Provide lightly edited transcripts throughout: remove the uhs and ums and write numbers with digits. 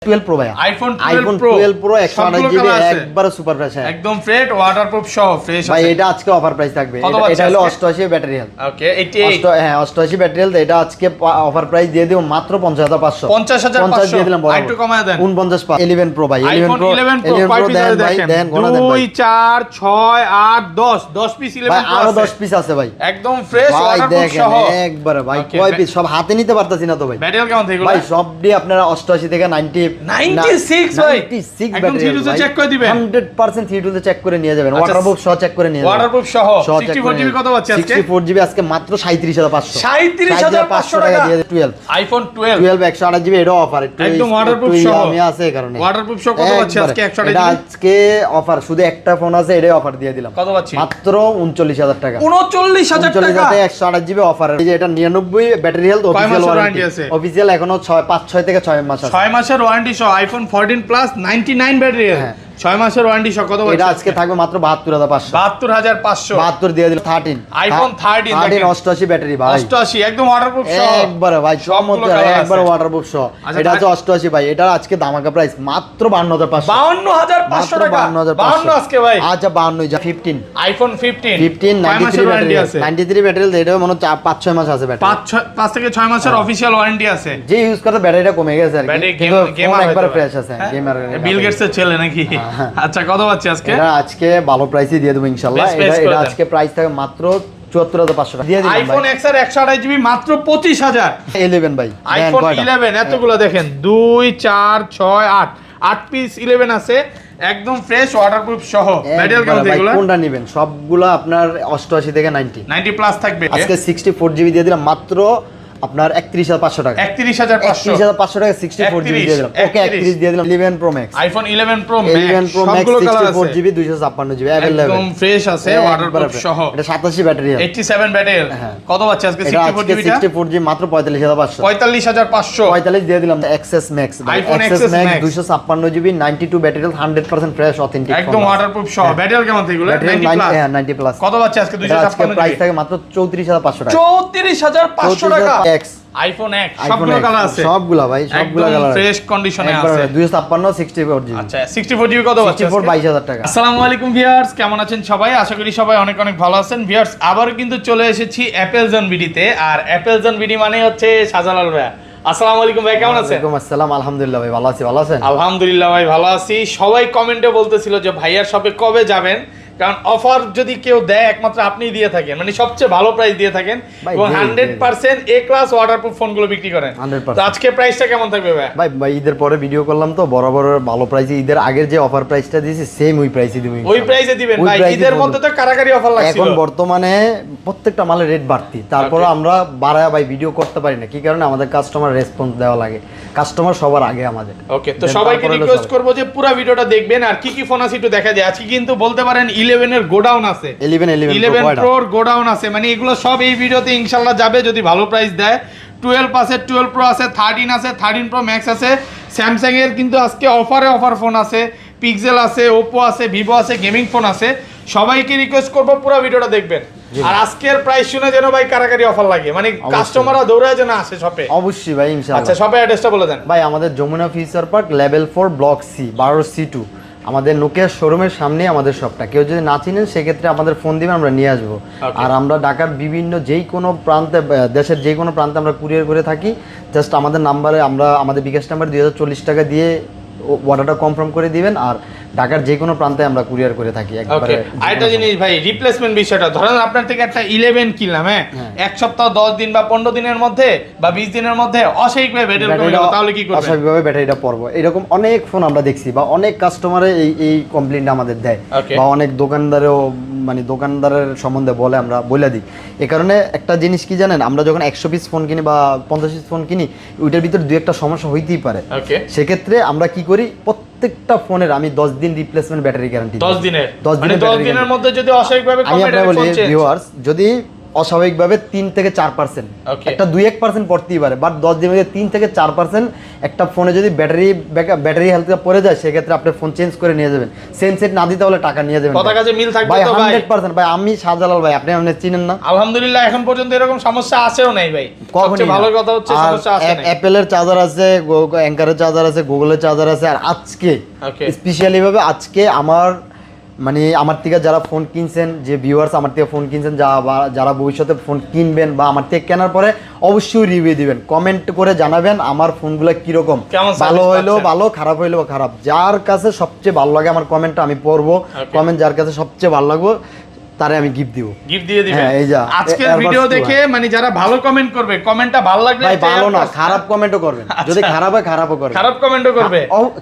12 Pro ভাই iPhone iPhone 12 Pro 128 GB একবারে super fresh একদম ফ্রেশ ওয়াটারপ্রুফ সহ ফ্রেশ ভাই এটা আজকে অফার প্রাইস থাকবে এটা হলো 88 ব্যাটারি হেলথ ওকে 88 হ্যাঁ 88 ব্যাটারি হেলথ এটা আজকে অফার প্রাইস দিয়ে দিও মাত্র 50500 50500 দিয়ে দিলাম একটু কমায় দেন 49 11 Pro ভাই 11 Pro কয় পিস আছে দেখেন 2 4 6 8 10 পিস 11 ভাই Pro আরো 10 পিস আছে ভাই একদম ফ্রেশ ওয়াটারপ্রুফ সহ একবারে ভাই কয় পিস সব হাতে নিতে পারতাছি না তো ভাই ব্যাটারি কেমন থেকে ভাই সব দিয়ে আপনারা 88 থেকে 96 ভাই 96 একদম ব্যাটারি 3 চেক করে দিবেন 100% 3 তে চেক করে নিয়ে যাবেন ওয়াটারপ্রুফ সহ চেক করে নিয়ে যাবেন ওয়াটারপ্রুফ সহ 64 জিবি কত পাচ্ছি আজকে 64 জিবি আজকে মাত্র 37500 37500 টাকা দিয়ে 12 আইফোন 12 128 জিবি এটা অফার একদম ওয়াটারপ্রুফ সহ আমি আছে এই কারণে ওয়াটারপ্রুফ সহ কত পাচ্ছি আজকে 128 জিবি এটা আজকে অফার শুধু একটা ফোন আছে এটাই অফার দিয়ে দিলাম কত পাচ্ছি মাত্র 39000 টাকা 39000 টাকা 128 জিবি অফার এই যে এটা 99 ব্যাটারি হেলথ অফিশিয়াল ওয়ারেন্টি আছে অফিশিয়াল এখনো 6 থেকে 6 মাস আছে 6 মাসের ওয়ারেন্টি সহ আইফোন 14 প্লাস 99 ব্যাটারি 6 মাসের ওয়ারেন্টি সহ কত এটা আজকে থাকবে মাত্র 72500 72500 72 দিয়ে দিল 13 আইফোন 13 88 ব্যাটারি ভাই 88 একদম ওয়াটারপ্রুফ সহ একবারে ভাই চমৎকার একবারে ওয়াটারপ্রুফ সহ এটা হচ্ছে 88 ভাই এটা আজকে ধামাকা প্রাইস মাত্র 52500 52500 টাকা 52 আজকে ভাই আচ্ছা 52 যা 15 আইফোন 15 93 ব্যাটারি আছে 93 ব্যাটারি এটা মনে 5-6 মাস আছে ব্যাটারি 5 থেকে 6 মাসের অফিশিয়াল ওয়ারেন্টি আছে যে ইউজ করে ব্যাটারিটা কমে গেছে আর কি গেমার একবারে ফ্রেশ আছে গেমার বিল গেটস এর ছেলে নাকি আচ্ছা কত পাচ্ছি আজকে এটা আজকে ভালো প্রাইসে দিয়ে দেব ইনশাআল্লাহ এটা আজকে প্রাইস থাকে মাত্র 74500 টাকা দিয়ে দিলাম আইফোন এক্স এর 128 জিবি মাত্র 25000 11 ভাই আইফোন 11 এতগুলো দেখেন 2 4 6 8 8 পিস 11 আছে একদম ফ্রেশ ওয়াটারপ্রুফ সহ ব্যাটারি কেমন এগুলো কোনটা নেবেন সবগুলো আপনার 88 থেকে 90 প্লাস থাকবে আজকে 64 জিবি দিয়ে দিলাম মাত্র আপনার 31500 টাকা 31500 টাকা 64 জিবি দিয়ে দিলাম ওকে 31 দিয়ে দিলাম 11 pro max iPhone 11 pro 11 pro max 64 GB 256 GB available একদম ফ্রেশ আছে ওয়াটারপ্রুফ সহ এটা 87 ব্যাটারি 87 ব্যাটারি কত পাচ্ছি আজকে 64 জিবি 64 জিবি মাত্র 45500 45 দিয়ে দিলাম XS max XS max 256 GB 92 battery 100% fresh authentic একদম ওয়াটারপ্রুফ সহ ব্যাটারি কেমন থেকে এগুলো 90 প্লাস 90 প্লাস কত পাচ্ছি আজকে 256 প্রাইস থাকে মাত্র 34500 টাকা 34500 টাকা এক্স আইফোন X সবগুলো কালার আছে সবগুলো ভাই সবগুলো কালার ফ্রেশ কন্ডিশনে আছে 256 64 জিবি আচ্ছা 64 জিবি কত আছে 22000 টাকা আসসালামু আলাইকুম ভিউয়ার্স কেমন আছেন সবাই আশা করি সবাই অনেক অনেক ভালো আছেন ভিউয়ার্স আবার কিন্তু চলে এসেছি অ্যাপল জোন ভিডিতে আর অ্যাপল জোন ভিডি মানে হচ্ছে শাহজালাল ভাই আসসালামু আলাইকুম ভাই কেমন আছেন ওয়ালাইকুম আসসালাম আলহামদুলিল্লাহ ভাই ভালো আছি ভালো আছেন আলহামদুলিল্লাহ ভাই ভালো আছি সবাই কমেন্টে বলতেছিল যে ভাইয়ার শপে কবে যাবেন কারণ অফার যদি কেউ দেয় একমাত্র আপনিই দিয়ে থাকেন মানে সবচেয়ে ভালো প্রাইস দিয়ে থাকেন এবং 100% এ ক্লাস ওয়াটারপ্রুফ ফোনগুলো বিক্রি করেন তো আজকে প্রাইসটা কেমন থাকবে ভাই ভাই ঈদের পরে ভিডিও করলাম তো বরাবর ভালো প্রাইসে ঈদের আগের যে অফার প্রাইসটা দিয়েছি সেম ওই প্রাইসে দিব ওই প্রাইসে দিবেন ভাই ঈদের মধ্যে তো কারাকারি অফার লাগছিল এখন বর্তমানে প্রত্যেকটা মালের রেট বাড়তি তারপরে আমরা বাড়ায় ভাই ভিডিও করতে পারি না কি কারণে আমাদের কাস্টমার রেসপন্স দেওয়া লাগে কাস্টমার সবার আগে আমাদের ওকে তো সবাইকে রিকোয়েস্ট করব যে পুরো ভিডিওটা দেখবেন আর কি কি ফোন আছে একটু দেখা যায় আজকে কিন্তু বলতে পারেন 11 এর গোডাউন আছে 11 প্রোর গোডাউন আছে মানে এগুলো সব এই ভিডিওতে ইনশাআল্লাহ যাবে যদি ভালো প্রাইস দেয় 12 আছে 12 প্রো আছে 13 আছে 13 প্রো ম্যাক্স আছে স্যামসাং এর কিন্তু আজকে অফার ফোন আছে পিক্সেল আছে ওপো আছে ভিভো আছে গেমিং ফোন আছে সবাইকে রিকোয়েস্ট করব পুরো ভিডিওটা দেখবেন আর আজকের প্রাইস শুনে যেন ভাই কারাকারি অফার লাগে মানে কাস্টমাররা দৌড়ায় যেন আসে শপে অবশ্যই ভাই ইনশাআল্লাহ আচ্ছা শপের অ্যাড্রেসটা বলে দেন ভাই আমাদের Jamuna future park level 4 block C 12C2 আমাদের নোকিয়া শোরুমের সামনে আমাদের শপটা কেউ যদি না চিনেন সেক্ষেত্রে আমাদের ফোন দিবেন আমরা নিয়ে আসবো আর আমরা ঢাকার বিভিন্ন যেই কোনো প্রান্তে দেশের যে কোনো প্রান্তে আমরা কুরিয়ার করে থাকি জাস্ট আমাদের নাম্বারে আমরা আমাদের বিকাশ নাম্বার 2040 টাকা দিয়ে অর্ডারটা কনফার্ম করে দিবেন আর ঢাকার যে কোনো প্রান্তে আমরা কুরিয়ার করে থাকি একবারে আরেকটা জিনিস ভাই রিপ্লেসমেন্ট বিষয়টা ধরেন আপনার থেকে একটা 11 কিনলাম এক সপ্তাহ 10 দিন বা 15 দিনের মধ্যে বা 20 দিনের মধ্যে অস্বাভাবিকভাবে ব্যাটারি কমে গেল তাহলে কি করবেন অস্বাভাবিকভাবে ব্যাটারিটা পড়বো এরকম অনেক ফোন আমরা দেখছি বা অনেক কাস্টমারে এই কমপ্লেইনটা আমাদের দেয় বা অনেক দোকানদারও মানে দোকানদারের সম্বন্ধে বলে আমরা বলে দিই এই কারণে একটা জিনিস কি জানেন আমরা যখন 100 পিস ফোন কিনি বা 50 পিস ফোন কিনি ওইটার ভিতর দুই একটা সমস্যা হইতেই পারে সেক্ষেত্রে আমরা কি করি প্রত্যেকটা ফোনের আমি 10 দিন রিপ্লেসমেন্ট ব্যাটারি গ্যারান্টি 10 দিনের মধ্যে যদি অস্বাভাবিকভাবে আমি আপনাকে বলি ভিউয়ার্স যদি অস্বাভাবিকভাবে 3 থেকে 4%, একটা 2-1% পড়তেই পারে, বাট 10 দিনের মধ্যে 3 থেকে 4% একটা ফোনে যদি ব্যাটারি হেলথ পড়ে যায় সেক্ষেত্রে আপনি ফোন চেঞ্জ করে নিয়ে যাবেন। সেন্সেট না দিতে হলে টাকা নিয়ে যাবেন। কথা কাজে মিল থাকবে ভাই তো ভাই? 100% ভাই। আমি শাহজালাল ভাই, আপনি চিনেন না? আলহামদুলিল্লাহ এখন পর্যন্ত এরকম সমস্যা আসেও নাই ভাই। সবচেয়ে ভালো কথা হচ্ছে সমস্যা আসে না। অ্যাপেলের চার্জার আছে, অ্যাঙ্কারের চার্জার আছে, গুগলের চার্জার আছে। আর আজকে স্পেশালি ভাবে আজকে আমার থেকে যারা ফোন কিনছেন, যে ভিউয়ার্স আমার থেকে ফোন কিনছেন, যারা ভবিষ্যতে ফোন কিনবেন বা আমার থেকে কেনার পরে অবশ্যই রিভিউ দিবেন, কমেন্ট করে জানাবেন আমার ফোনগুলো কিরকম, ভালো হইলো ভালো, খারাপ হইলো খারাপ। যার কাছে সবচেয়ে ভালো লাগে আমার কমেন্টটা আমি পড়বো, কমেন্ট যার কাছে সবচেয়ে ভালো লাগবে তারে আমি গিফট দিব, গিফট দিয়ে দিবেন। আজকের ভিডিও দেখে মানে যারা ভালো কমেন্ট করবে, কমেন্টটা ভালো লাগলে ভাই ভালো না খারাপ কমেন্টও করবেন, যদি খারাপ হয় খারাপও করবেন, খারাপ কমেন্টও করবে।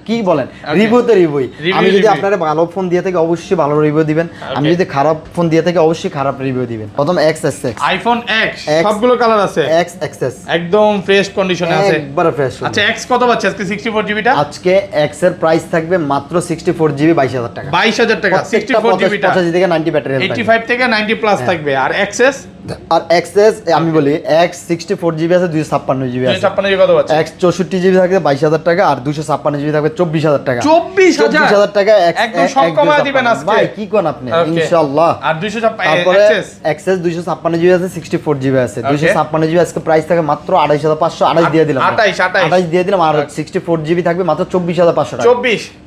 কি বলেন, রিভিউ তো রিভিউ। আমি যদি আপনারা ভালো ফোন দিয়ে থাকি অবশ্যই ভালো রিভিউ দিবেন, আমি যদি খারাপ ফোন দিয়ে থাকি অবশ্যই খারাপ রিভিউ দিবেন। প্রথম XS, আইফোন X সবগুলো কালার আছে, XS একদম ফ্রেশ কন্ডিশনে আছে, একবার ফ্রেশ। আচ্ছা X কত পাচ্ছে আজকে 64GB টা? আজকে X এর প্রাইস থাকবে মাত্র 64GB 22000 টাকা। 22000 টাকা 64GB টা, 85 থেকে 90 ব্যাটারি হেলথ, 85 থেকে 90 প্লাস থাকবে। আর XS আমি বলি X 64GB আছে, 256GB আছে। 256GB কত পাচ্ছে? X 64GB থাকবে 22000 টাকা, আর 256GB থাকবে 24000 টাকা। 24000 টাকা একদম সব কমায় দিবেন আজকে ভাই, কি কোন আপনি? ইনশাআল্লাহ। আর 256 তারপরে XS 256GB আছে, 64GB আছে। 256GB আজকে প্রাইস থাকে মাত্র 28500, 28 দিয়ে দিলাম, 28 দিয়ে দিলাম। আর 64GB থাকবে মাত্র 24500 টাকা।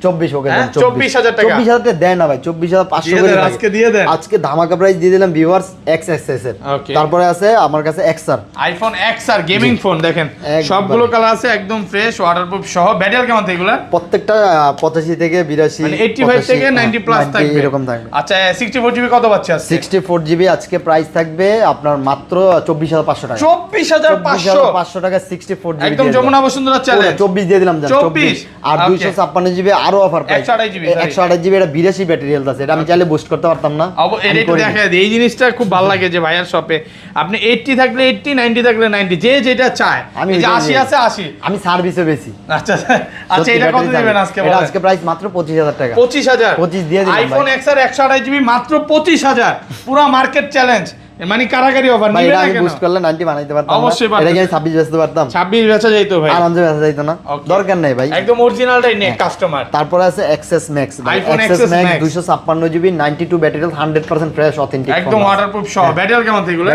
24 ওকে দেন, 24000 টাকা। 24000 টাকা দেন না ভাই, 24500 করে আজকে দিয়ে দেন। আজকে ধামাকা প্রাইস দিয়ে দিলাম ভিউয়ার্স XS এর। তারপরে আছে আমার কাছে XR, iPhone XR gaming phone, দেখেন সবগুলো কালার আছে, একদম ফ্রেশ ওয়াটারপ্রুফ সহ। ব্যাটারি কেমন থাকে এগুলা? প্রত্যেকটা 85 থেকে 82 মানে 85 থেকে 90 প্লাস থাকবে, এরকম থাকবে। আচ্ছা 64GB কত পাচ্ছে আজকে? 64GB আজকে প্রাইস থাকবে আপনার মাত্র 24500 টাকা। 24500 টাকা 64GB একদম যমুনা বসুন্ধরা চ্যালেঞ্জ। 24 দিয়ে দিলাম জান, 24 আর 256GB আরো অফার প্রাইস 128GB। এটা 82 ব্যাটারি হেলথ আছে, এটা আমি চাইলে বুস্ট করতে পারতাম না। এটা দেখা এই জিনিসটা খুব ভালো লাগে যে ভাইয়ার শপে আপনি 80 থাকলে 80, 90 থাকলে 90, যে যেটা চায়। এই যে 80 আছে 80, আমি সার্ভিসে বেশি। আচ্ছা আচ্ছা, এটা কত দিবেন আজকে? এটা আজকে প্রাইস মাত্র 25000 টাকা। 25 দিয়ে দিলাম। আইফোন XR 128GB মাত্র 25000, পুরো মার্কেট চ্যালেঞ্জ, মানে কারাগারি অফার। ভাই এটা আমি বুস্ট করলে 90 বানাইতে পারতাম, অবশ্যই এটা কি আমি 26 বেচতে পারতাম? 26 বেচা যাইতো ভাই, আরামসে বেচা যাইতো না, দরকার নাই ভাই, একদম অরিজিনালটাই নেক কাস্টমার। তারপরে আছে XS Max, iPhone XS Max 256GB 92 battery health, 100% fresh authentic, একদম ওয়াটারপ্রুফ সহ। ব্যাটারি কেমন থাকে এগুলো?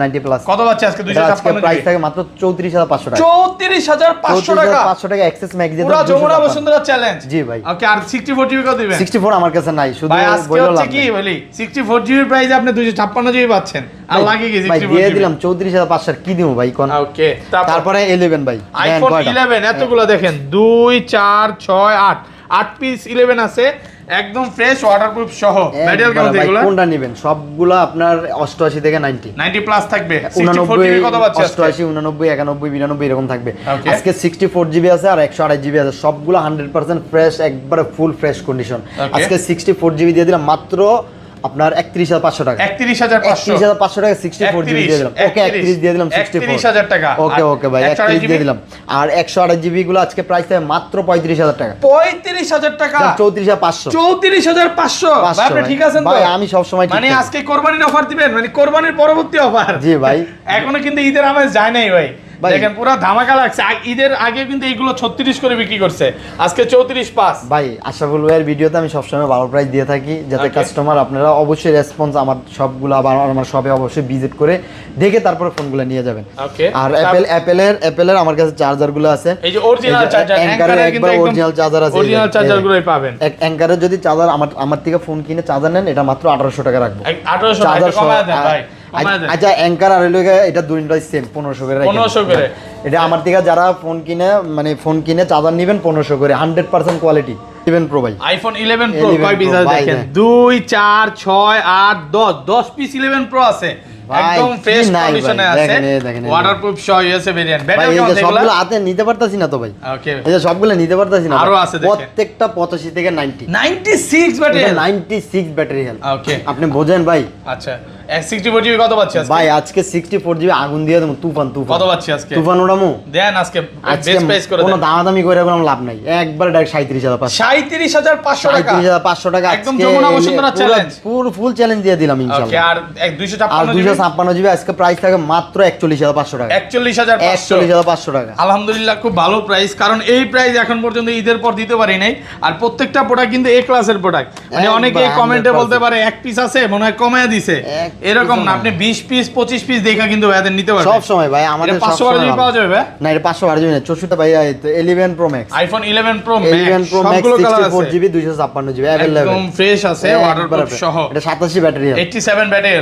90 প্লাস। কত পাচ্ছে আজকে? 256 প্রাইস থাকে মাত্র 34500 টাকা। 34500 টাকা। 500 টাকা XS Max দিয়ে পুরো যমুনা বসুন্ধরা চ্যালেঞ্জ। জি ভাই। ওকে, আর 64GB কত দিবেন? 64 আমার কাছে নাই, শুধু বইলো লাভ কি বলি, 64GB প্রাইসে আপনি 256GB পাচ্ছেন, আর লাগে কি 64GB? ভাই দিয়ে দিলাম 34500, কি দিমু ভাই কোন? ওকে, তারপরে 11 ভাই, আইফোন 11 এতগুলো দেখেন, 2 4 6 8 পিস 11 আছে, একদম ফ্রেশ ওয়াটারপ্রুফ সহ। ব্যাটারি কেমন থাকে এগুলো? কোনটা নেবেন? সবগুলো আপনার 88 থেকে 90 প্লাস থাকবে। 64GB কত পাচ্ছে? 88 89 91 92 এরকম থাকবে। আজকে 64GB আছে আর 128GB আছে, সবগুলো 100% ফ্রেশ, একবারে ফুল ফ্রেশ কন্ডিশন। আজকে 64GB দিয়ে দিলাম মাত্র আপনার 31500 টাকা। 31500 টাকা 64GB দিয়ে দিলাম। ওকে 31 দিয়ে দিলাম, 31000 টাকা। ওকে ওকে ভাই 31 দিয়ে দিলাম। আর 128GB গুলো আজকে প্রাইস থাকে মাত্র 35000 টাকা। 35000 টাকা 34500। 34500 ভাই, আপনি ঠিক আছেন তো? ভাই আমি সব সময় ঠিক, মানে আজকে কোরবানির অফার দিবেন, মানে কোরবানির পরবর্তী অফার। জি ভাই, এখনো কিন্তু ঈদের আমেজ যায় নাই ভাই, দেখেন পুরো ধামাকা লাগছে। ঈদের আগে কিন্তু এগুলো 36 করে বিক্রি করছে, আজকে 34.5। ভাই আশরাফুল ভাইয়ের ভিডিওতে আমি সবসময় ভালো প্রাইস দিয়ে থাকি, যাতে কাস্টমার আপনারা অবশ্যই রেসপন্স আমার সবগুলো আবার আমার শপে অবশ্যই ভিজিট করে দেখে তারপরে ফোনগুলো নিয়ে যাবেন। আর অ্যাপেলের আমার কাছে চার্জারগুলো আছে, এই যে অরিজিনাল চার্জার, অ্যাঙ্কারের একবার অরিজিনাল চার্জার আছে, অরিজিনাল চার্জারগুলোই পাবেন। অ্যাঙ্কারের যদি চার্জার আমার থেকে ফোন কিনে চার্জার নেন, এটা মাত্র 1800 টাকা রাখবো। 1800 টাকা কমায় দেন ভাই। আচ্ছা অ্যাঙ্কার আর এটা দুইটাই সেম 1500 করে। 1500 করে এটা আমার থেকে যারা ফোন কিনে চার্জার নেবেন 1500 করে, 100% কোয়ালিটি। 11 প্রো ভাই, আইফোন 11 প্রো কয় পিস আছে দেখেন, 2 4 6 8 10 পিস 11 প্রো আছে, একদম ফ্রেশ কন্ডিশনে আছে, ওয়াটারপ্রুফ সহ ইউএসএ ভেরিয়েন্ট। ব্যাটারি কেমন থাকে? সবগুলো হাতে নিতে পারতাছি না তো ভাই। ওকে, এই যে সবগুলো নিতে পারতাছি না, আরো আছে দেখেন, প্রত্যেকটা 85 থেকে 90 96 ব্যাটারি, 96 ব্যাটারি হেলথ। ওকে, আপনি বোঝেন ভাই। আচ্ছা 64 জিবি কত পাচ্ছি আজকে ভাই আজকে 64 জিবি আগুন দিয়ে দেবো, তুফান কত পাচ্ছি আজকে? তুফান ওড়ামু দেন আজকে বেস্ট প্রাইস করে দেন। কোনো দামাদামি করে কোনো লাভ নাই, একবার ডাইরেক্ট 37500 37500 টাকা 37500 টাকা একদম যমুনা বসুন্ধরা চ্যালেঞ্জ, ফুল চ্যালেঞ্জ দিয়ে দিলাম ওকে। ইনশাআল্লাহ। আর 256 256 জিবি আজকে প্রাইস থাকে মাত্র 41500 টাকা, 41500 টাকা। আলহামদুলিল্লাহ খুব ভালো প্রাইস, কারণ এই প্রাইস এখন পর্যন্ত ঈদের পর দিতে পারি নাই। আর প্রত্যেকটা প্রোডাক্ট কিন্তু এ ক্লাসের প্রোডাক্ট, মানে অনেকে কমেন্টে বলতে পারে এক পিস আছে মনে হয় কমায় দিছে, এরকম না, আপনি 20 পিস 25 পিস দেখা কিন্তু ভাইদের নিতে পারবেন সব সময় ভাই। আমাদের 512 জিবি পাওয়া যাবে ভাই? না, এটা 512 জিবি না, 64 ভাই। 11 pro max, iPhone 11 pro 11 pro max সবগুলো কালার 64 আছে, জিবি 256 জিবি अवेलेबल, একদম ফ্রেশ আছে, ওয়াটারপ্রুফ সহ। এটা 87 ব্যাটারি, 87 ব্যাটারি।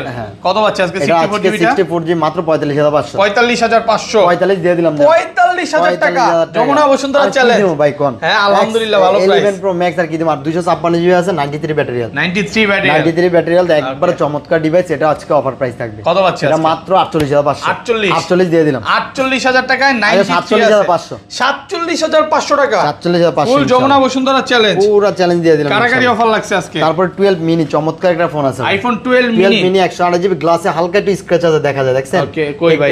কত পাচ্ছে আজকে এটা 64 জিবি? 64 জিবি মাত্র 45500, 45500 45 দিয়ে দিলাম। 45000 টাকা যমুনা বসুন্ধরা চ্যালেঞ্জ ভাই কোন? হ্যাঁ আলহামদুলিল্লাহ ভালো প্রাইস। 11 প্রো ম্যাক্স আর কি দিম, আর 256 জিবি আছে, 93 ব্যাটারি, 93 ব্যাটারি, 93 ব্যাটারি একবার চমৎকার ডিভাইস। এটা আজকে অফার প্রাইস থাকবে। কত পাচ্ছে এটা আজকে? মাত্র 48500, 48 দিয়ে দিলাম। 48000 টাকায় 93 47500, 47500 টাকা 47500 ফুল যমুনা বসুন্ধরা চ্যালেঞ্জ, পুরো চ্যালেঞ্জ দিয়ে দিলাম। কারাকারি অফার লাগছে আজকে। তারপর 12 মিনি চমৎকার একটা ফোন আছে, আইফোন 12 মিনি 128 জিবি, গ্লাসে হালকা একটু স্ক্র্যাচ আছে দেখা যায়, দেখছেন? ওকে কই ভাই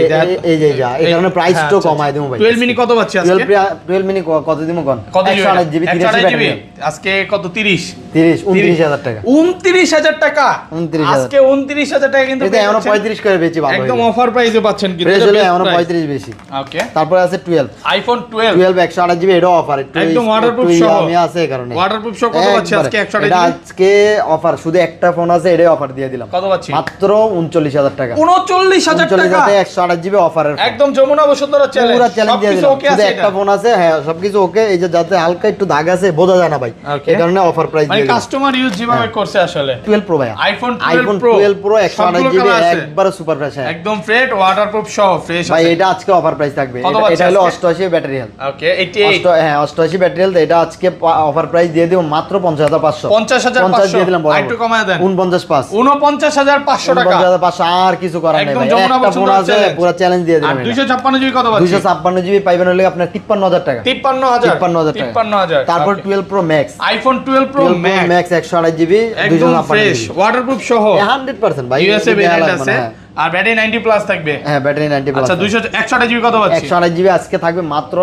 এই যে যা এই কারণে প্রাইসটাও কমায় দেবো ভাই। 12 মিনি কত পাচ্ছে আজকে? 12 মিনি কত দিমু কোন? কত 128 জিবি 128 83 জিবি ব্যাটারি, আজকে কত? 30 29000 টাকা, 29000 টাকা 29000 আজকে 29000 টাকা কিন্তু এটা এমন 35 করে বেচি ভালো, একদম অফার প্রাইসে পাচ্ছেন কিন্তু প্রাইস এটা হলো best এমন price। 35 বেশি। ওকে তারপর আছে 12 আইফোন 12 128 জিবি, এটা অফার একদম ওয়াটারপ্রুফ সহ আমি আছে এই কারণে ওয়াটারপ্রুফ সহ কত পাচ্ছে আজকে? 128 এটা জিবি আজকে অফার, শুধু একটা ফোন আছে, এটাই অফার দিয়ে দিলাম। কত পাচ্ছি? মাত্র 39000 টাকা, 39000 টাকা 128 জিবি অফারের একদম যমুনা বসুন্ধরা চ্যালেঞ্জ, পুরো চ্যালেঞ্জ দিয়ে সবকিছু দিলাম। ওকে শুধু আছে একটা ফোন আছে, হ্যাঁ সবকিছু ওকে। এই যে যাতে হালকা একটু দাগ আছে বোঝা যায় না ভাই, Okay. এই কারণে অফার প্রাইস মানে দিয়ে দিলাম। কাস্টমার ইউজ যেভাবে করছে আসলে। 12 প্রো ভাই, আইফোন আইফোন 12 প্রো 128 জিবি একবারে সুপার ফ্রেশ, হ্যাঁ একদম ফ্রেশ ওয়াটারপ্রুফ সহ ফ্রেশ ভাই। আছে এটা আজকে অফার প্রাইস থাকবে, কত পাচ্ছে এটা হলো আজকে? 88 ব্যাটারি হেলথ। ওকে 88 হ্যাঁ 88 ব্যাটারি হেলথ। এটা আজকে অফার প্রাইস দিয়ে দিব মাত্র 50500, 50500 দিয়ে দিলাম। একটু কমায় দেন 495, 49500 টাকা 49500, আর কিছু করার নেই একদম ভাই। যমুনা একটা ফোন বসুন্ধরা আছে, challenge। পুরো চ্যালেঞ্জ দিয়ে আর দিলাম। 256 জিবি কত পাচ্ছি? 256 জিবি পাইবেন হলে আপনার 53000 টাকা, 53000 টাকা। 53000 তারপর 12 pro max, iPhone 12 pro 12 pro max max 128 GB একদম ফ্রেশ ওয়াটারপ্রুফ সহ 100% ভাই, ইউএসএ এটা ভেরিয়েন্ট লাগবে না, আছে হ্যাঁ। আর ব্যাটারি 90 প্লাস থাকবে। হ্যাঁ ব্যাটারি 90 প্লাস। আচ্ছা 128 জিবি কত পাচ্ছি? 128 জিবি আজকে থাকবে মাত্র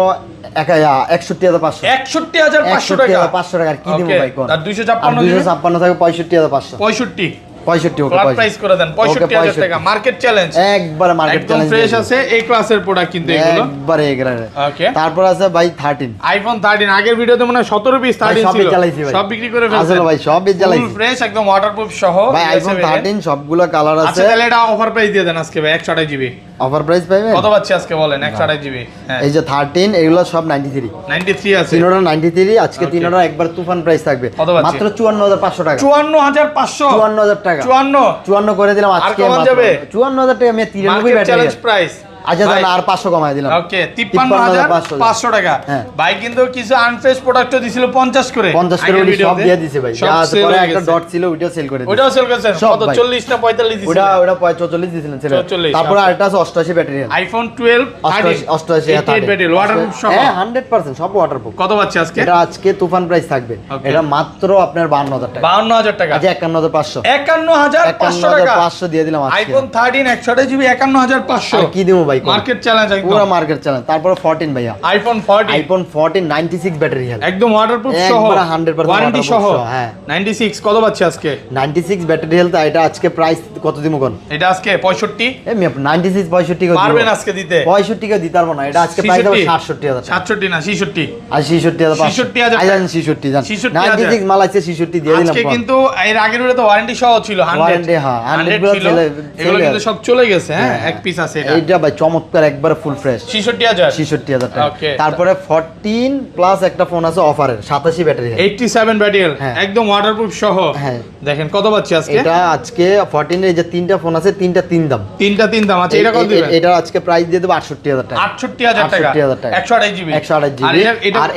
61500, 61500 টাকা 500 টাকা। আর কি দিব Okay, ভাই কোন? আর 256 জিবি 256 থাকবে 65500, 65 65 ওকে ফ্ল্যাট 65 প্রাইস করে দেন 65000 টাকা মার্কেট চ্যালেঞ্জ একবারে মার্কেট একদম চ্যালেঞ্জ ফ্রেশ আছে এই ক্লাসের প্রোডাক্ট কিন্তু এগুলো একবারে এগ্রারে। ওকে তারপর আছে ভাই 13, আইফোন 13 আগের ভিডিওতে মনে হয় 17 পিস 13 সবই ছিল চালাইছি ভাই, সব বিক্রি করে ফেলছেন আসলে ভাই সবই চালাইছি ফুল ফ্রেশ একদম ওয়াটারপ্রুফ সহ ভাই। আইফোন 13 সবগুলো কালার আচ্ছা আছে। তাহলে এটা অফার প্রাইস দিয়ে দেন আজকে ভাই 128 জিবি অফার প্রাইস পাইবেন কত পাচ্ছি আজকে বলেন 128 জিবি হ্যাঁ এই যে 13 এগুলো সব 93, 93 আছে তিনোটা 93 আজকে, Okay. তিনোটা একবার তুফান প্রাইস থাকবে কত পাচ্ছি? মাত্র 54500 টাকা, 54500 54000 টাকা, 54 করে দিলাম আজকে কমান মাত্র যাবে? 54000 টাকা। আমি 93 মার্কেট ব্যাটারি, চ্যালেঞ্জ প্রাইস আচ্ছা জান আর 500 কমায় দিলাম। ওকে 53500 টাকা হ্যাঁ। ভাই কিন্তু কিছু আনফ্রেশ প্রোডাক্টও দিছিল 50 করে 50 করে আগের উনি সব ভিডিওতে। দিয়ে দিছে ভাই। সব যা sell পরে হয়ে একটা গেছে। ডট ছিল ওইটাও সেল করে দিছে। ওটাও সেল করেছেন সব কত ভাই। 40 না 45 দিছিল ওটা 44 দিছিলেন ছেলে। 44, তারপরে আচ্ছা। আরেকটা আছে 88 ব্যাটারি, আইফোন 12 88 88 ব্যাটারি ওয়াটারপ্রুফ সহ হ্যাঁ 100% সব ওয়াটারপ্রুফ। কত পাচ্ছে আজকে এটা আজকে তুফান প্রাইস থাকবে, Okay. এটা মাত্র আপনার 52000 টাকা, 52000 টাকা আচ্ছা 51500, 51500 টাকা 51500 দিয়ে দিলাম আজকে। আইফোন 13 128 জিবি 51500 আর কি দিমু ভাই? মার্কেট চ্যালেঞ্জ পুরো একদম মার্কেট চ্যালেঞ্জ। তারপরে 14 ভাইয়া, আইফোন 40 আইফোন 14 96 ব্যাটারি হেলথ, একদম ওয়াটারপ্রুফ সহ একবারে 100% ওয়ারেন্টি সহ waterproof সহ, হ্যাঁ। 96 কত পাচ্ছে আজকে? 96 ব্যাটারি হেলথ। এটা আজকে প্রাইস কত দিমু কোন? এটা আজকে 65 এমনি 96 65 কো পারবেন আজকে দিতে? 65 কো দিতে পারবো না, এটা আজকে প্রাইস হবে 67000 টাকা, 67 না 66 আর 66500, 66,000 আইজান 66 জান 66,000 96 মাল আছে 66 দিয়ে দিলাম। আজকে কিন্তু এর আগের ভিডিওতে ওয়ারেন্টি সহ ছিল 100 Warranty, হ্যাঁ, 100 গুলো ছিল চলে- এগুলো চলে কিন্তু গেছে। সব চলে গেছে হ্যাঁ এক পিস আছে এটা এইটা ভাই চমৎকার একবার ফুল ফ্রেশ 66000 66000 টাকা। Okay. তারপরে 14 প্লাস একটা ফোন আছে অফারের 87 ব্যাটারি, 87 ব্যাটারি হ্যাঁ। একদম ওয়াটারপ্রুফ সহ হ্যাঁ। দেখেন কত পাচ্ছি আজকে এটা আজকে 14 এর যে তিনটা ফোন আছে তিনটা তিন দাম। তিনটা তিন দাম আছে এটা কত দিবেন? এটা আজকে প্রাইস দিয়ে দেব 68000 টাকা, 68000 টাকা 68000 টাকা 128 জিবি 128 আর জিবি। এটা আর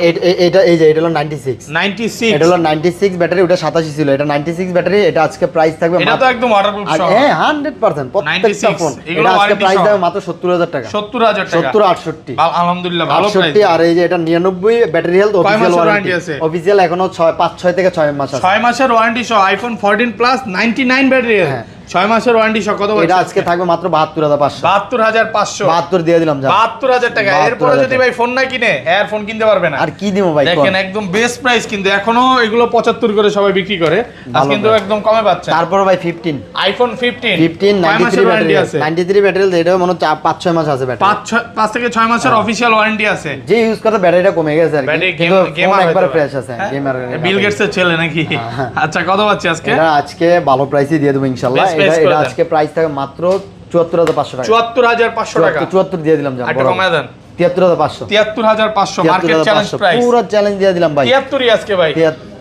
এটা এই যে এটা হলো 96, 96 এটা হলো 96 ব্যাটারি, ওটা 87 ছিল, এটা 96 ব্যাটারি। এটা আজকে প্রাইস থাকবে এটা তো একদম ওয়াটারপ্রুফ সহ হ্যাঁ 100% প্রত্যেকটা 96 ফোন। এগুলো এটা আজকে warranty প্রাইস সহ। থাকবে মাত্র 70000 টাকা, 70000 টাকা 70 68 আলহামদুলিল্লাহ ভালো প্রাইস 68। আর এই যে এটা 99 ব্যাটারি হেলথ কয় অফিশিয়াল মাসের ওয়ারেন্টি warranty আছে? অফিশিয়াল এখনো 5 6 থেকে 6 মাস আছে। 6 মাসের ওয়ারেন্টি সহ আইফোন 14 প্লাস 99 ব্যাটারি হ্যাঁ। 6 মাসের ওয়ারেন্টি সহ কত এটা আজকে থাকবে মাত্র 72500 72 দিয়ে দিলাম 72000 টাকা। এরপরে যদি ভাই ফোন না কিনে এর ফোন কিনতে পারবে না। আর কি দিমু ভাই দেখেন একদম বেস্ট প্রাইস, কিন্তু এখনো এগুলো 75 করে সবাই বিক্রি করে, আজ কিন্তু একদম কমে পাচ্ছেন। তারপর ভাই 15 আইফোন 15 93 ব্যাটারি আছে, 93 ব্যাটারি, এটা মনে 5-6 মাস আছে ব্যাটারি, 5 থেকে 6 মাসের অফিশিয়াল ওয়ারেন্টি আছে। যে ইউজ করতে ব্যাটারিটা কমে গেছে আর কি, কিন্তু ফোন একবার ফ্রেশ আছে। গেমার বিল গেটস এর ছেলে নাকি? আচ্ছা কত পাচ্ছি আজকে? এটা আজকে ভালো প্রাইসে দিয়ে দেব ইনশাআল্লাহ। এটা আজকে প্রাইস থাকে মাত্র 74500 টাকা। 74500 টাকা 74 দিয়ে দিলাম জান, একটা কমায় দেন। 73500 73500 মার্কেট চ্যালেঞ্জ প্রাইস, পুরো চ্যালেঞ্জ দিয়ে দিলাম ভাই। 73 আজকে ভাই 73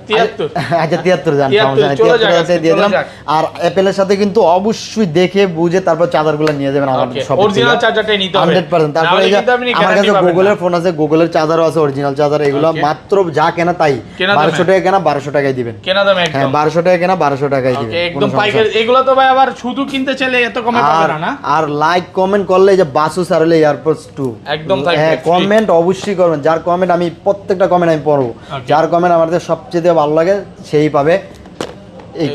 আচ্ছা 73 জান, সমস্যা নাই, 73 দিয়ে দিলাম। আর অ্যাপেলের সাথে কিন্তু অবশ্যই দেখে বুঝে তারপর চার্জারগুলো নিয়ে যাবেন আমাদের সব অরিজিনাল চার্জারটাই নিতে হবে 100%। তারপরে এই যে আমার কাছে গুগলের ফোন আছে, গুগলের চার্জারও আছে, অরিজিনাল চার্জার, এগুলো মাত্র যা কেনা তাই 1200 টাকা কেনা 1200 টাকায় দিবেন। কেনা দাম একদম হ্যাঁ 1200 টাকা কেনা 1200 টাকায় দিবেন, একদম পাইকারি। এগুলো তো ভাই আবার শুধু কিনতে চাইলে এত কমে পাবে না। আর লাইক কমেন্ট করলে যে বাসু স্যার হলে এয়ারপোর্টস 2 একদম থাকবে। হ্যাঁ কমেন্ট অবশ্যই করবেন, যার কমেন্ট আমি প্রত্যেকটা কমেন্ট আমি পড়বো, যার কমেন্ট আমাদের সবচেয়ে ভালো লাগে সেই পাবে এই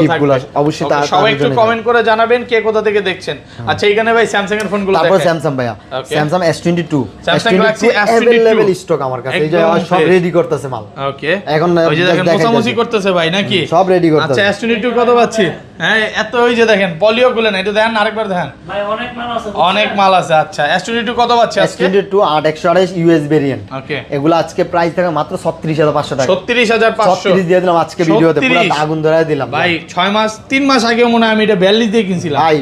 গিফটগুলো। অবশ্যই সবাই একটু কমেন্ট করে জানাবেন কে কোথা থেকে দেখছেন। আচ্ছা এখানে ভাই স্যামসাং এর ফোনগুলো দেখেন। তারপর স্যামসাং ভাইয়া, Samsung S22 Samsung Galaxy S22 available stock আমার কাছে, এই যে সব রেডি করতেছে মাল। ওকে এখন ওই যে দেখেন মোছামুছি করতেছে ভাই নাকি? সব রেডি করতেছে। আচ্ছা S22 কত পাচ্ছি? হ্যাঁ এত ওই যে দেখেন পলিও গুলো না, এটা দেখেন আরেকবার দেখেন ভাই অনেক মাল আছে, অনেক মাল আছে। আচ্ছা S22 কত পাচ্ছি আজকে? S22 8128 US variant. ওকে এগুলো আজকে প্রাইস থাকে মাত্র 36500 টাকা। 36500 36 দিয়ে দিলাম আজকে ভিডিওতে, পুরো আগুন ধরায় দিলাম ভাই। 6 মাস 3 মাস আগে মনে হয় আমি এটা 42 দিয়ে কিনছিলাম ভাই,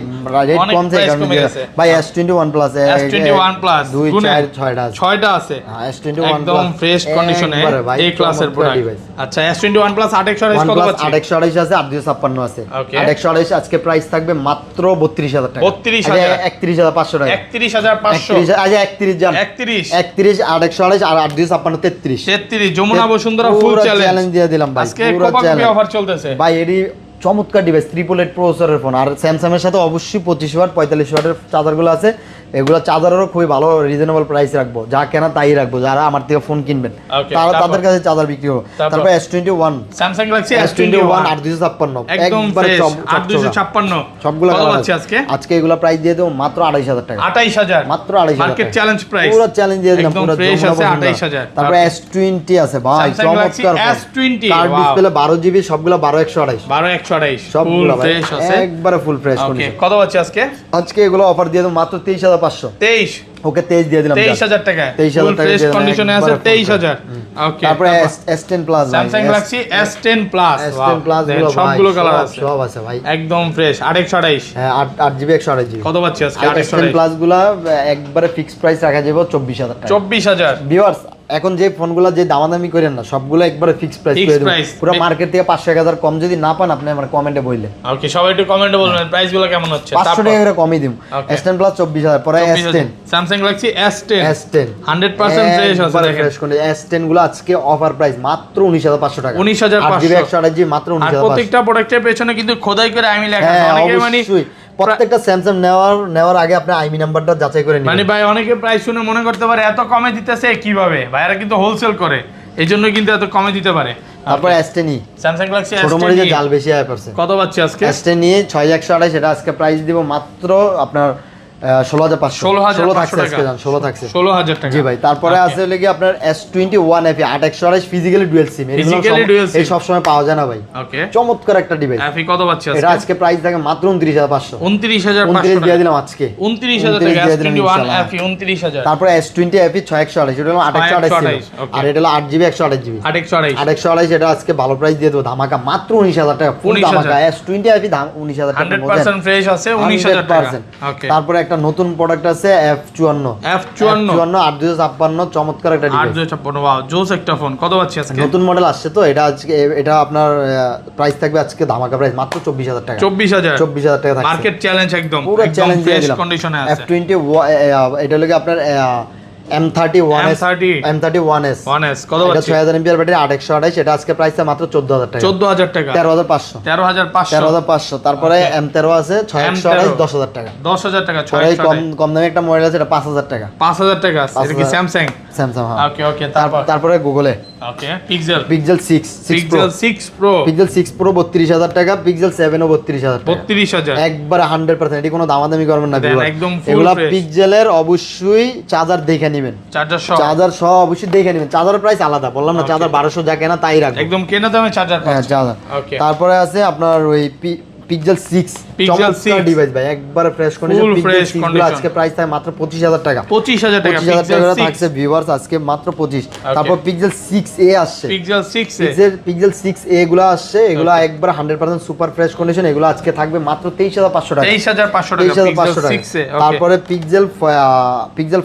রেট কম থেকে কমে গেছে ভাই। S21 প্লাস S21 প্লাস 2 4 6টা আছে, 6টা আছে। হ্যাঁ S21 একদম ফ্রেশ কন্ডিশনে এই ক্লাসের প্রোডাক্ট। আচ্ছা S21 প্লাস 8128 কত পাচ্ছি? 8128 আছে, 856 আছে। 8128 আজকে প্রাইস থাকবে মাত্র 32000 টাকা। 32000 31500 টাকা। 31500 আজ 31 জান, 31 8128 আর 856 33 33 যমুনা বসুন্ধরা ফুল চ্যালেঞ্জ দিয়ে দিলাম ভাই। আজকে কোপা কোপি অফার চলতেছে ভাই। এডি চমৎকার ডিভাইস, 888 প্রসেসরের ফোন। আর স্যামসাং এর সাথে অবশ্যই 25 ওয়াট 45 ওয়াটের চার্জারগুলো আছে, এগুলো চার্জারেরও খুবই ভালো রিজনেবল প্রাইস রাখবো, যা কেনা তাই রাখবো, যারা আমার থেকে ফোন কিনবেন তারা তাদের কাছে চার্জার বিক্রি করবো। তারপর S21 স্যামসাং গ্যালাক্সি S21 8256 একদম ফ্রেশ 8256 সবগুলো কত আছে আজকে? আজকে এগুলো প্রাইস দিয়ে দেবো মাত্র 28000 টাকা। 28000 মাত্র 28000 মার্কেট চ্যালেঞ্জ প্রাইস, পুরো চ্যালেঞ্জ দিয়ে দিলাম, একদম পুরো ফ্রেশ আছে 28000। তারপর S20 আছে ভাই, চমৎকার S20 কার্ড ডিসপ্লে 12GB, সবগুলো 12128 12128 সবগুলো ভাই ফ্রেশ আছে, একবারে ফুল ফ্রেশ কন্ডিশন। কত আছে আজকে? আজকে এগুলো অফার দিয়ে দেব মাত্র 23500। 23 ওকে 23 দিয়ে দিলাম 23000 টাকা, 23000 টাকা ফ্রেশ কন্ডিশনে আছে 23000। ওকে তারপর S10 plus Samsung Galaxy S10 plus S10 plus সবগুলো কালার আছে, সব আছে ভাই, একদম ফ্রেশ 828 হ্যাঁ 8GB 128GB। কত পাচ্ছি আজকে? S10 প্লাস গুলা একবারে ফিক্স প্রাইস রাখা যাবে 24000 টাকা। 24000 ভিউয়ার্স এখন যে ফোনগুলো যে দামাদামি করেন না, সবগুলো একবারে ফিক্স প্রাইস করে দেব, পুরো মার্কেট থেকে 500-1000 কম যদি না পান আপনি আমার কমেন্টে বললেন। ওকে সবাই একটু কমেন্টে বলবেন প্রাইসগুলো কেমন হচ্ছে। 500 টাকা করে কমই দিম। S10 প্লাস 24000, পরে S10 Samsung Galaxy S10 100% fresh আছে দেখেন। ফ্রেশ কোন S10 গুলো আজকে অফার প্রাইস মাত্র 19500 টাকা। 19500 8GB 128GB মাত্র 19500। আর প্রত্যেকটা প্রোডাক্টের পেছনে কিন্তু খোদাই করে আমি লেখা, অনেকে মানে প্রত্যেকটা স্যামসাং নেওয়ার আগে আপনি আইমি নাম্বারটা যাচাই করে নিন। মানে ভাই অনেকে প্রাইস শুনে মনে করতে পারে এত কমে দিতেছে কিভাবে, ভাইরা কিন্তু হোলসেল করে, এইজন্য কিন্তু এত কমে দিতে পারে। তারপর S10 স্যামসাং গ্যালাক্সি ছোট মরিচে জাল বেশি আয় পড়ছে। কত পাচ্ছি আজকে? S10 নিয়ে 6128, এটা আজকে প্রাইস দিব মাত্র আপনার 16500 থাকছে 16000 টাকা। জি ভাই। তারপরে আছে হলো কি আপনার S21 FE 8128 physically dual SIM, এই সব সময় পাওয়া যায় না ভাই। ওকে চমৎকার একটা ডিভাইস। FE কত পাচ্ছি আজকে? এটা আজকে প্রাইস থাকে মাত্র 29500। 29500 দিয়ে দিলাম আজকে 29000 টাকা। S21 FE 29000। তারপরে S20 FE 6128, এটা হলো 8128 আর এটা হলো 8GB 128GB 828 এটা আজকে ভালো প্রাইস দিয়ে দেব, ধামাকা মাত্র 19000 টাকা, ফুল ধামাকা। S20 FE 19000 টাকা 100% ফ্রেশ আছে 19000 টাকা। ওকে তারপরে একটা নতুন প্রোডাক্ট আছে F54 8256, চমৎকার একটা ডিভাইস। 8256 ওয়াও জোস একটা ফোন। কত পাচ্ছি আজকে? নতুন মডেল আসছে তো, এটা আজকে এটা আপনার প্রাইস থাকবে আজকে ধামাকা প্রাইস মাত্র 24000 টাকা। 24000 টাকা থাকছে, মার্কেট চ্যালেঞ্জ একদম পুরো চ্যালেঞ্জ দিয়ে দিলাম। কন্ডিশনে আছে F20 এটা লাগে আপনার M31s কত পাচ্ছি? 6000 mAh ব্যাটারি 8128, এটা আজকে প্রাইস মাত্র 14000 টাকা। 14000 টাকা 13500। তারপরে M13 আছে 6128 10000 টাকা। 10000 টাকা। কম দামে একটা মডেল আছে, এটা 5000 টাকা। 5000 টাকা। এটা কি স্যামসাং? স্যামসাং, হ্যাঁ। ওকে তারপরে গুগলে okay Pixel Pixel 6 Pixel 6 Pro Pixel 6 Pro 32000 টাকা, পিক্সেল 7 ও 32000 টাকা। 32000 একবার 100%, এটি কোনো দামাদামি করবেন না ভিউয়ার। একদম ফুল এগুলা ফ্রেশ। পিক্সেলের অবশ্যই চার্জার দেখে নেবেন, চার্জার সহ চার্জার সহ অবশ্যই দেখে নেবেন। চার্জারের প্রাইস আলাদা, বললাম না, চার্জার 1200 যা কেনা তাই রাখবেন, একদম কেনা দামে চার্জার হ্যাঁ পাচ্ছেন। চার্জার। ওকে তারপরে আছে আপনার ওই পিক্সেল 6 Pixel 6 ডিভাইস ভাই, একবার fresh condition. Full pixel fresh 6 গুলো condition। আজকে প্রাইস থাকে মাত্র 25000 টাকা। 25000 টাকা 25000 পিক্সেল টাকা 6 থাকছে ভিউয়ার্স আজকে মাত্র 25। তারপর পিক্সেল 6a আসছে, পিক্সেল 6 এ পিক্সেল 6a গুলো আসছে, এগুলো একবার 100% সুপার ফ্রেশ কন্ডিশন। এগুলো আজকে থাকবে মাত্র 23500 টাকা। 23500 টাকা 23500 পিক্সেল টাকা। 6 এ। ওকে তারপরে পিক্সেল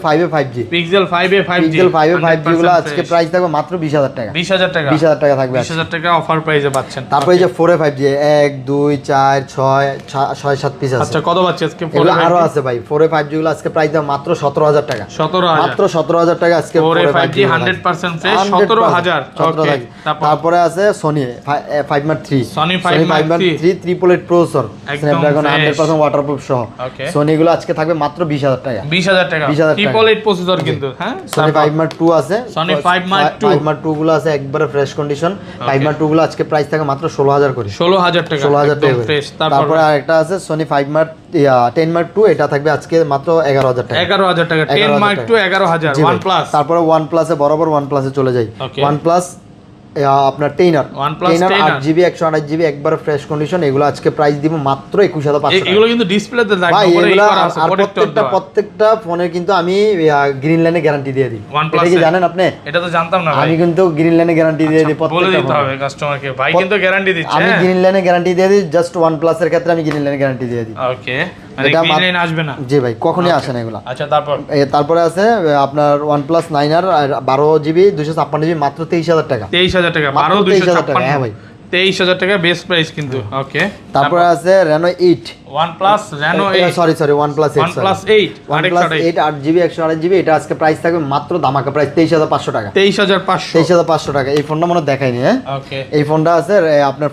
5a 5G, পিক্সেল 5 এ 5G পিক্সেল 5a 5G গুলো আজকে প্রাইস থাকবে মাত্র 20000 টাকা। 20000 টাকা 20000 টাকা থাকবে আজকে। 20000 টাকা অফার প্রাইসে পাচ্ছেন। তারপরে এই যে 4a 5G 1 2 4 6 7 পিস আছে। আচ্ছা কত পাচ্ছি আজকে এগুলো আরো আছে ভাই। 4a 5G গুলো আজকে প্রাইস দাম মাত্র 17000 টাকা। 17000 মাত্র 17000 টাকা আজকে 4a 5G 100% ফ্রেশ 17000। ওকে তারপরে আছে Sony 5 Mark 3, Sony 5 Mark 3 triple 8 processor, একদম স্ন্যাপড্রাগন fresh। 100% ওয়াটারপ্রুফ সহ। ওকে Sony গুলো আজকে থাকবে মাত্র 20000 টাকা। 20000 টাকা 20,000 টাকা। ট্রিপল 8 প্রসেসর কিন্তু হ্যাঁ। Sony 5 Mark 2 আছে, Sony 5 Mark 2 5 Mark 2 গুলো আছে একবারে ফ্রেশ কন্ডিশন। 5 Mark 2 গুলো আজকে প্রাইস থাকে মাত্র 16000 করে। 16000 টাকা 16000 টাকা ফ্রেশ। তারপরে আরেকটা আছে Sony 5 Mark 10 Mark 2, এটা থাকবে আজকে মাত্র 11000 টাকা। 11000 টাকা 10 Mark 2 11000। জি ভাই। OnePlus তারপরে OnePlus এ বরাবর OnePlus এ চলে যাই। Okay. OnePlus আপনার টেইনার OnePlus 8GB 128GB একবারে ফ্রেশ কন্ডিশন। এগুলো আজকে প্রাইস দিব মাত্র 21500 টাকা। এগুলো কিন্তু ডিসপ্লেতে ভাই লাগবে পরে এগুলো করা আছে আর প্রোটেক্টর প্রত্যেকটা ফোনের কিন্তু আমি গ্রিন লাইনে গ্যারান্টি দিয়ে দিই। OnePlus এটা কি এ? জানেন আপনি? এটা তো জানতাম না ভাই। আমি কিন্তু গ্রিন লাইনে গ্যারান্টি দিয়ে দিই বলে প্রত্যেকটা দিতে ফোনে। হবে কাস্টমারকে ভাই কিন্তু গ্যারান্টি দিচ্ছে। আমি গ্রিন লাইনে গ্যারান্টি দিয়ে দিই, জাস্ট OnePlus এর ক্ষেত্রে আমি গ্রিন লাইনে গ্যারান্টি দিয়ে দিই। ওকে মানে এটা গ্রিন লাইন আসবে না। জি ভাই, কখনোই আসে না এগুলো। আচ্ছা তারপর তারপরে আছে আপনার OnePlus 9R 12GB 256GB মাত্র 23000 টাকা। 23000 টাকা মাত্র 12256 হ্যাঁ ভাই। 23000 টাকা বেস্ট প্রাইস কিন্তু। ওকে তারপরে আছে Reno 8, OnePlus Reno 8 sorry OnePlus 8, OnePlus 8 OnePlus 8 8GB 128GB, এটা আজকে প্রাইস থাকবে মাত্র দামাকা প্রাইস 23500 টাকা। 23500 23500 টাকা। এই ফোনটা মনে হয় দেখাইনি, হ্যাঁ ওকে এই ফোনটা আছে আপনার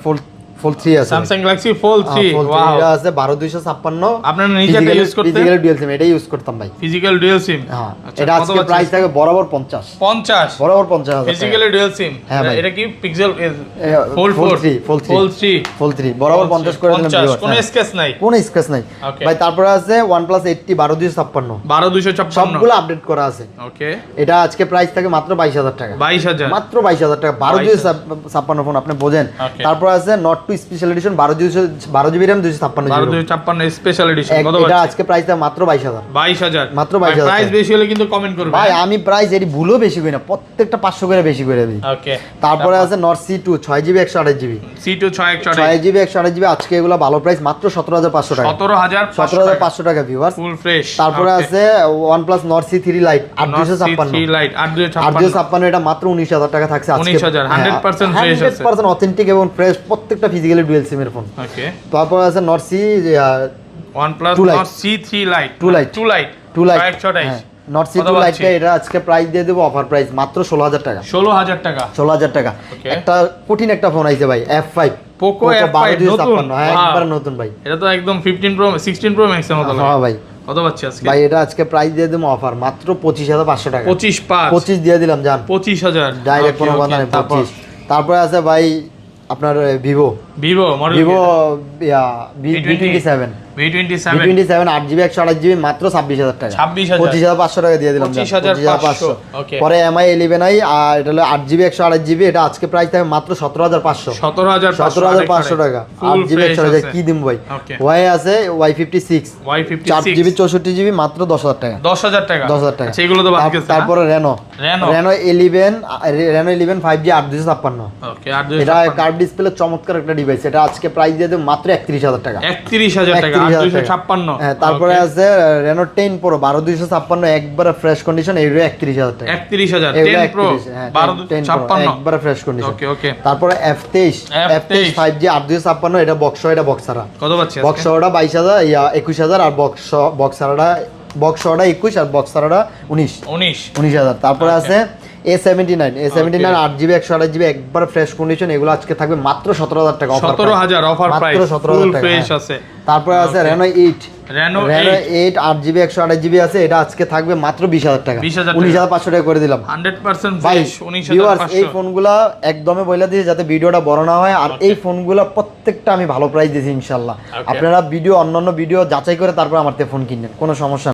Fold 3 আছে, Samsung Galaxy Fold 3 Fold 3 wow এটা আছে 12256। আপনারা নিজেটা ইউজ করতে ফিজিক্যাল ডুয়াল সিম এটা ইউজ করতাম ভাই। ফিজিক্যাল ডুয়াল সিম হ্যাঁ এটা আজকে প্রাইস থাকবে বরাবর 50 বরাবর 50000 ফিজিক্যাল ডুয়াল সিম। হ্যাঁ ভাই। এটা কি পিক্সেল Fold 3 বরাবর 50 করে দিলাম ভিউয়ার। কোনো স্কেচ নাই কোনো স্ক্র্যাচ নাই Okay. ভাই। তারপরে আছে OnePlus 80 12256, 12256 সবগুলো আপডেট করা আছে। ওকে এটা আজকে প্রাইস থাকে মাত্র 22000 টাকা। 22000 মাত্র 22000 টাকা 12256 ফোন আপনি বোঝেন। Okay. তারপর আছে Note 2 special edition 12GB RAM 256GB, 12256 special edition কত এটা পাচ্ছেন? আজকে প্রাইস থাকে মাত্র 22000। 22000 মাত্র 22000 প্রাইস বেশি হলে কিন্তু কমেন্ট করবেন। ভাই আমি প্রাইস এটি ভুলও বেশি করি না, প্রত্যেকটা 500 করে বেশি করে দিই। ওকে তারপরে আছে Note C2 6GB 128GB, C2 6128 6GB 128GB আজকে এগুলো ভালো প্রাইস মাত্র 17500 টাকা। 17500 টাকা ভিউয়ার্স। Full fresh. তারপরে আছে OnePlus Nord C3 Lite 8256, light 8256 8256 এটা মাত্র 19000 টাকা থাকছে আজকে। 19000 100% ফ্রেশ আছে 100% অথেন্টিক এবং ফ্রেশ, প্রত্যেকটা ফিজিক্যালি ডুয়াল সিম এর ফোন। ওকে তারপর আছে Nord C OnePlus 2 Lite। Nord C3 Lite 2 Lite। 2 Lite 2 Lite, 128 Nord C2 কত Lite পাচ্ছি? এটা আজকে প্রাইস দিয়ে দেব অফার প্রাইস মাত্র 16000 টাকা। 16000 টাকা 16000 টাকা। Okay. একটা কঠিন একটা ফোন আইছে ভাই F5 Poco F5 নতুন। হ্যাঁ Wow. একবার নতুন ভাই। এটা তো একদম 15 Pro 16 Pro Max এর মতো হ্যাঁ লাগে। ভাই। কত পাচ্ছি আজকে? ভাই এটা আজকে প্রাইস দিয়ে দেব অফার মাত্র 25500 টাকা। 25 25 দিয়ে দিলাম জান, 25000 ডাইরেক্ট কোনো কথা নেই 25। তারপরে আছে ভাই আপনার Vivo model Vivo V27 V27 V27 8GB 128GB মাত্র 26000 টাকা। 26000 25500 টাকা দিয়ে দিলাম 25500 ওকে পরে MI 11i আর এটা হলো 8GB 128GB, এটা আজকে প্রাইস থাকে মাত্র 17500 17500 টাকা। 8GB 128GB কি দিম ভাই। Okay. Y আছে Y56 4GB 64GB মাত্র 10000 টাকা। 10000 টাকা 10000 টাকা। সেগুলো তো বাদ গেছে। তারপরে Reno Reno 11 5G 8256, ওকে এটা কার্ভ ডিসপ্লে চমৎকার একটা ডিভাইস। এটা আজকে প্রাইস দিয়ে দেব মাত্র 31000 টাকা। 31000 টাকা 8256 হ্যাঁ তারপরে আছে Reno 10 Pro 12256 একবারে ফ্রেশ কন্ডিশন, এইগুলো 31000 টাকা। 31000 10 Pro 12256 একবারে ফ্রেশ কন্ডিশন। ওকে ওকে তারপরে F23 5G 8256, এটা বক্স এটা বক্সারা কত পাচ্ছি আজকে? বক্সটা 22000 21000 আর বক্সারাটা 21 আর বক্সারাটা 19000। তারপরে আছে A79 8GB 128GB একবার ফ্রেশ কন্ডিশন, এগুলো আজকে থাকবে মাত্র 17000 টাকা offer. 17000 offer price, full fresh আছে। তারপরে আছে Reno 8 8GB 128GB আছে, এটা আজকে থাকবে মাত্র 20000 টাকা, 19500 টাকা করে দিলাম। 100% ফ্রেশ 19500। এই ফোনগুলা একদমই বলে দিয়েছি যাতে ভিডিওটা বড় না হয়, আর এই ফোনগুলা প্রত্যেকটা আমি ভালো প্রাইস দিয়েছি ইনশাআল্লাহ। আপনারা অন্যান্য ভিডিও যাচাই করে তারপর আমার থেকে ফোন কিনবেন, কোনো সমস্যা